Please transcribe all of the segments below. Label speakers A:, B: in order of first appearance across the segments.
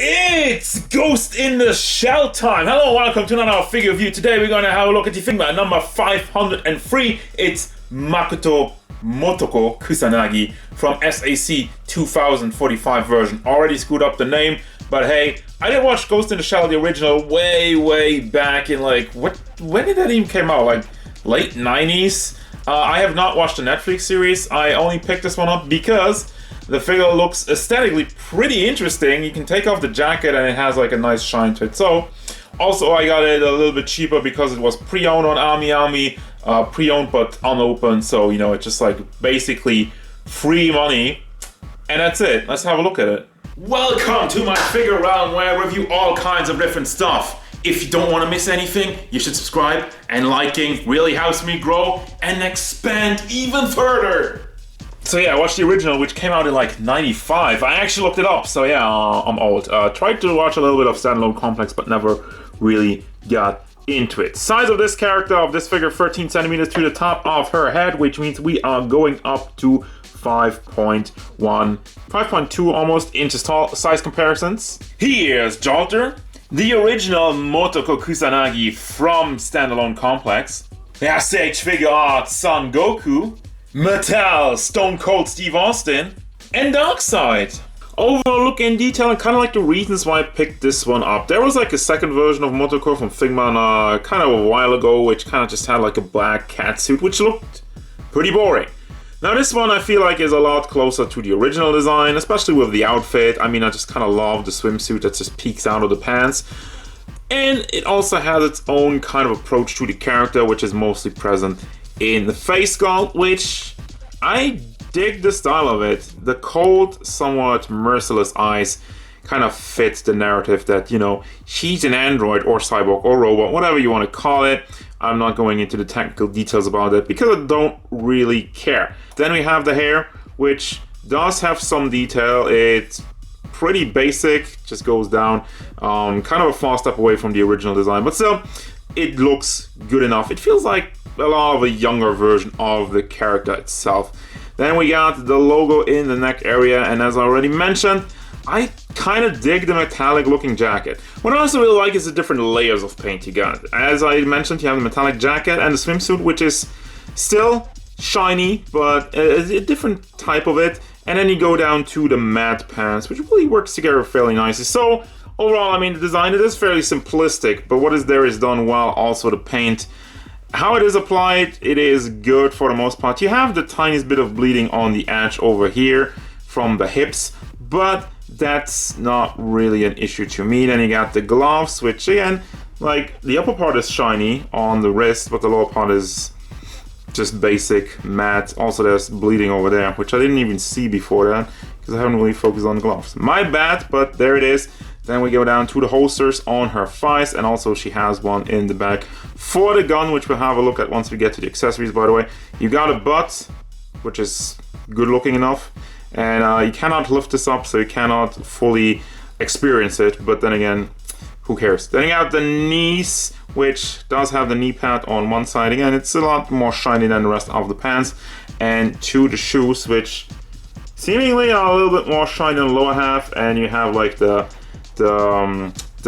A: It's Ghost in the Shell time! Hello, welcome to another figure review. Today we're going to have a look at the Figma number 503. It's Motoko Kusanagi from SAC 2045 version. Already screwed up the name, but hey, I did watch Ghost in the Shell, the original, way back in when did that even came out? Like late 90s? I have not watched the Netflix series. I only picked this one up because the figure looks aesthetically pretty interesting. You can take off the jacket and it has like a nice shine to it. So, also I got it a little bit cheaper because it was pre-owned on Army, pre-owned but unopened. So, you know, it's just like basically free money. And that's it. Let's have a look at it. Welcome to my figure realm where I review all kinds of different stuff. If you don't want to miss anything, you should subscribe, and liking really helps me grow and expand even further. So yeah, I watched the original, which came out in like 95. I actually looked it up, so yeah, I'm old. Tried to watch a little bit of Standalone Complex, but never really got into it. Size of this character, of this figure, 13 centimeters to the top of her head, which means we are going up to 5.2 almost inches tall. Size comparisons. Here's Jolter, the original Motoko Kusanagi from Standalone Complex. The SH Figure Arts Son Goku, Mattel Stone Cold Steve Austin, and Darkseid. Overall look in detail and kind of like the reasons why I picked this one up. There was like a second version of Motoko from Figma kind of a while ago, which kind of just had like a black cat suit, which looked pretty boring. Now this one I feel like is a lot closer to the original design, especially with the outfit. I mean, I just kind of love the swimsuit that just peeks out of the pants. And it also has its own kind of approach to the character, which is mostly present in the face sculpt, which I dig the style of it. The cold, somewhat merciless eyes kind of fits the narrative that, you know, she's an android or cyborg or robot, whatever you want to call it. I'm not going into the technical details about it because I don't really care. Then we have the hair, which does have some detail. It's pretty basic, just goes down. Kind of a far step away from the original design, but still, it looks good enough. It feels like a lot of a younger version of the character itself. Then we got the logo in the neck area, and as I already mentioned, I kind of dig the metallic looking jacket. What I also really like is the different layers of paint you got. As I mentioned, you have the metallic jacket and the swimsuit, which is still shiny, but a different type of it. And then you go down to the matte pants, which really works together fairly nicely. So overall, I mean, the design, it is fairly simplistic, but what is there is done well. Also the paint, how it is applied, it is good for the most part. You have the tiniest bit of bleeding on the edge over here from the hips, but that's not really an issue to me. Then you got the gloves, which again, like the upper part is shiny on the wrist, but the lower part is just basic matte. Also there's bleeding over there, which I didn't even see before that because I haven't really focused on the gloves. My bad, but there it is. Then we go down to the holsters on her thighs, and also she has one in the back for the gun, which we'll have a look at once we get to the accessories, by the way. You got a butt, which is good looking enough, and you cannot lift this up, so you cannot fully experience it, but then again, who cares? Then you got the knees, which does have the knee pad on one side. Again, it's a lot more shiny than the rest of the pants. And to the shoes, which seemingly are a little bit more shiny on the lower half, and you have like the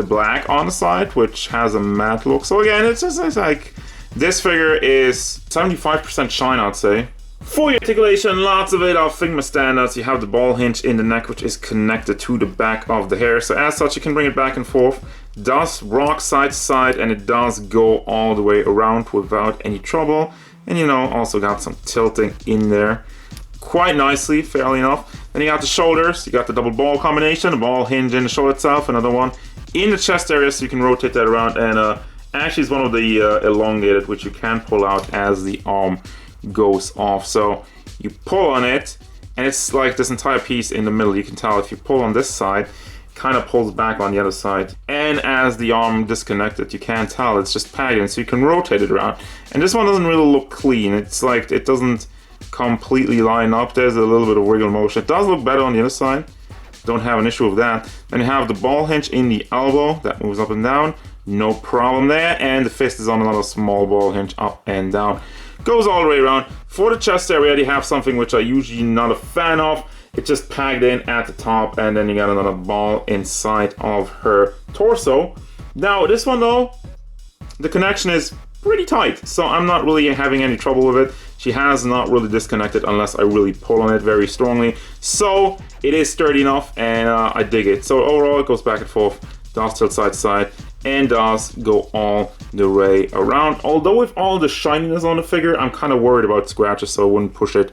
A: black on the side, which has a matte look. So again, it's like this figure is 75% shine, I'd say. For your articulation, lots of it are Figma standards. You have the ball hinge in the neck, which is connected to the back of the hair. So as such, you can bring it back and forth. Does rock side to side, and it does go all the way around without any trouble. And you know, also got some tilting in there quite nicely, fairly enough. Then you got the shoulders. You got the double ball combination, the ball hinge in the shoulder itself, another one in the chest area, so you can rotate that around. And actually, it's one of the elongated, which you can pull out as the arm goes off. So you pull on it, and it's like this entire piece in the middle. You can tell if you pull on this side, it kind of pulls back on the other side. And as the arm disconnected, you can't tell, it's just padding, so you can rotate it around. And this one doesn't really look clean. It's like it doesn't completely line up. There's a little bit of wiggle motion. It does look better on the other side. Don't have an issue with that. Then you have the ball hinge in the elbow that moves up and down. No problem there. And the fist is on another small ball hinge up and down. Goes all the way around. For the chest area, you have something which I usually not a fan of. It's just packed in at the top, and then you got another ball inside of her torso. Now this one though, the connection is pretty tight, so I'm not really having any trouble with it. She has not really disconnected unless I really pull on it very strongly. So it is sturdy enough, and I dig it. So overall it goes back and forth, does tilt side to side, and does go all the way around. Although with all the shininess on the figure, I'm kind of worried about scratches, so I wouldn't push it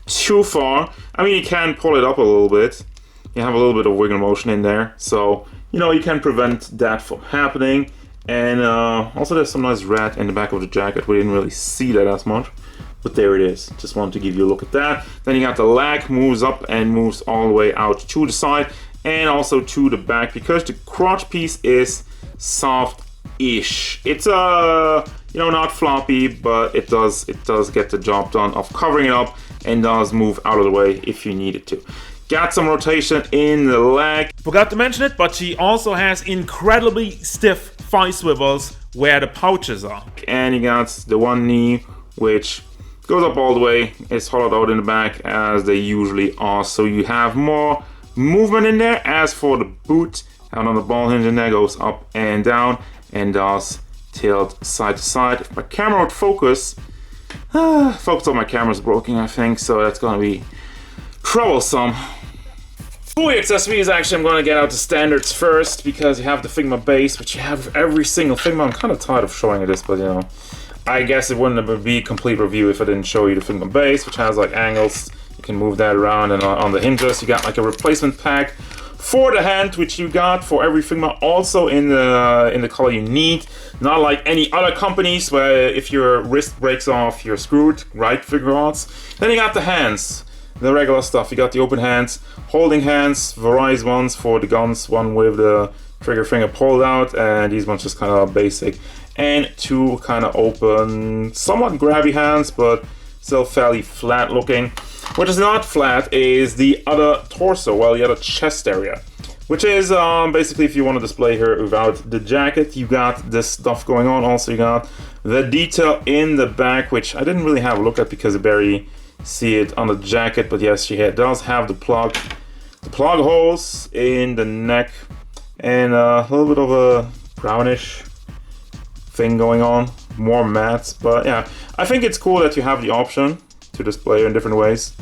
A: too far. I mean, you can pull it up a little bit. You have a little bit of wiggle motion in there, so you know you can prevent that from happening. And also there's some nice red in the back of the jacket. We didn't really see that as much, but there it is. Just wanted to give you a look at that. Then you got the leg, moves up and moves all the way out to the side and also to the back, because the crotch piece is soft-ish. It's you know, not floppy, but it does get the job done of covering it up, and does move out of the way if you need it to. Got some rotation in the leg. Forgot to mention it, but she also has incredibly stiff thigh swivels where the pouches are. And you got the one knee, which goes up all the way. It's hollowed out in the back, as they usually are, so you have more movement in there. As for the boot, out on the ball hinge in there, goes up and down, and does tilt side to side. If my camera would focus on my camera's broken, I think, so that's gonna be troublesome. For accessories, actually, I'm going to get out the standards first, because you have the Figma base, which you have every single Figma. I'm kind of tired of showing you this, but you know, I guess it wouldn't be a complete review if I didn't show you the Figma base, which has like angles. You can move that around, and on the hinges, you got like a replacement pack for the hand, which you got for every Figma, also in the color you need. Not like any other companies where if your wrist breaks off, you're screwed, right, figure arts. Then you got the hands. The regular stuff. You got the open hands, holding hands, various ones for the guns, one with the trigger finger pulled out, and these ones just kind of basic. And two kind of open, somewhat grabby hands, but still fairly flat looking. What is not flat is the other torso, well, the other chest area, which is basically if you want to display her without the jacket, you got this stuff going on. Also, you got the detail in the back, which I didn't really have a look at because it barely see it on the jacket, but yes, she does have the plug holes in the neck, and a little bit of a brownish thing going on, more matte. But yeah, I think it's cool that you have the option to display in different ways.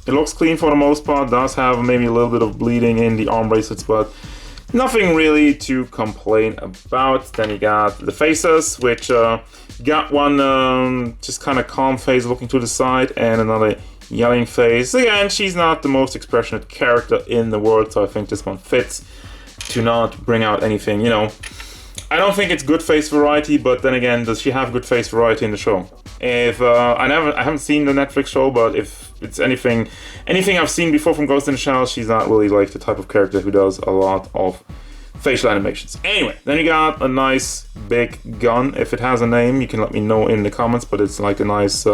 A: It looks clean for the most part, does have maybe a little bit of bleeding in the arm bracelets, but nothing really to complain about. Then you got the faces, which got one just kind of calm face looking to the side, and another yelling face. Again, she's not the most expressionate character in the world, so I think this one fits to not bring out anything, you know. I don't think it's good face variety, but then again, does she have good face variety in the show? If I haven't seen the Netflix show, but if it's anything I've seen before from Ghost in the Shell, she's not really like the type of character who does a lot of facial animations. Anyway, then you got a nice big gun. If it has a name, you can let me know in the comments, but it's like a nice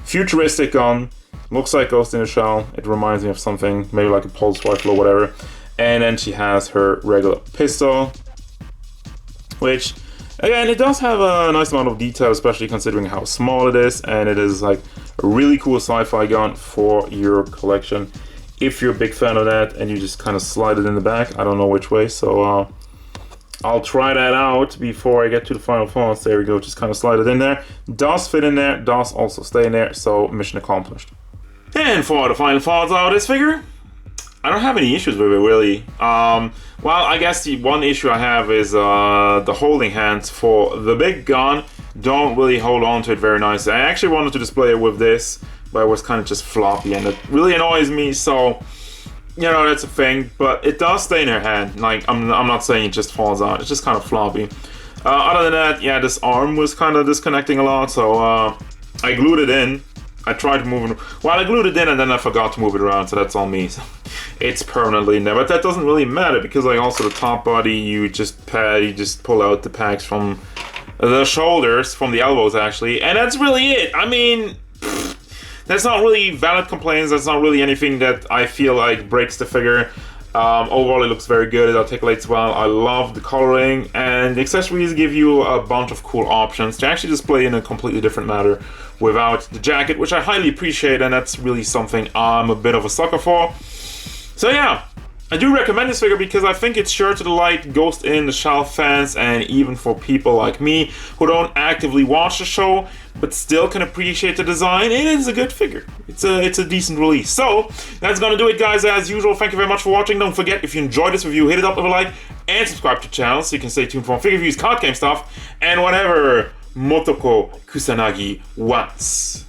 A: futuristic gun. Looks like Ghost in the Shell. It reminds me of something, maybe like a pulse rifle or whatever. And then she has her regular pistol, which, again, it does have a nice amount of detail, especially considering how small it is, and it is like a really cool sci-fi gun for your collection. If you're a big fan of that, and you just kind of slide it in the back, I don't know which way, so I'll try that out before I get to the final thoughts. There we go, just kind of slide it in there. Does fit in there, does also stay in there, so mission accomplished. And for the final thoughts out of this figure, I don't have any issues with it, really. Well, I guess the one issue I have is the holding hands for the big gun don't really hold on to it very nicely. I actually wanted to display it with this, but it was kind of just floppy, and it really annoys me, so, you know, that's a thing. But it does stay in her hand. Like, I'm not saying it just falls out. It's just kind of floppy. Other than that, yeah, this arm was kind of disconnecting a lot, so I glued it in. I tried to move it. Well, I glued it in and then I forgot to move it around, so that's on me. So it's permanently in there, but that doesn't really matter because, like, also the top body, you just pull out the packs from the shoulders, from the elbows actually, and that's really it. I mean, that's not really valid complaints. That's not really anything that I feel like breaks the figure. Overall, it looks very good. It articulates well. I love the coloring, and the accessories give you a bunch of cool options to actually display in a completely different manner without the jacket, which I highly appreciate, and that's really something I'm a bit of a sucker for. So yeah, I do recommend this figure because I think it's sure to delight Ghost in the Shell fans, and even for people like me who don't actively watch the show but still can appreciate the design. It is a good figure. It's a decent release. So that's gonna do it, guys. As usual, thank you very much for watching. Don't forget, if you enjoyed this review, hit it up with a like and subscribe to the channel so you can stay tuned for more figure reviews, card game stuff, and whatever Motoko Kusanagi wants.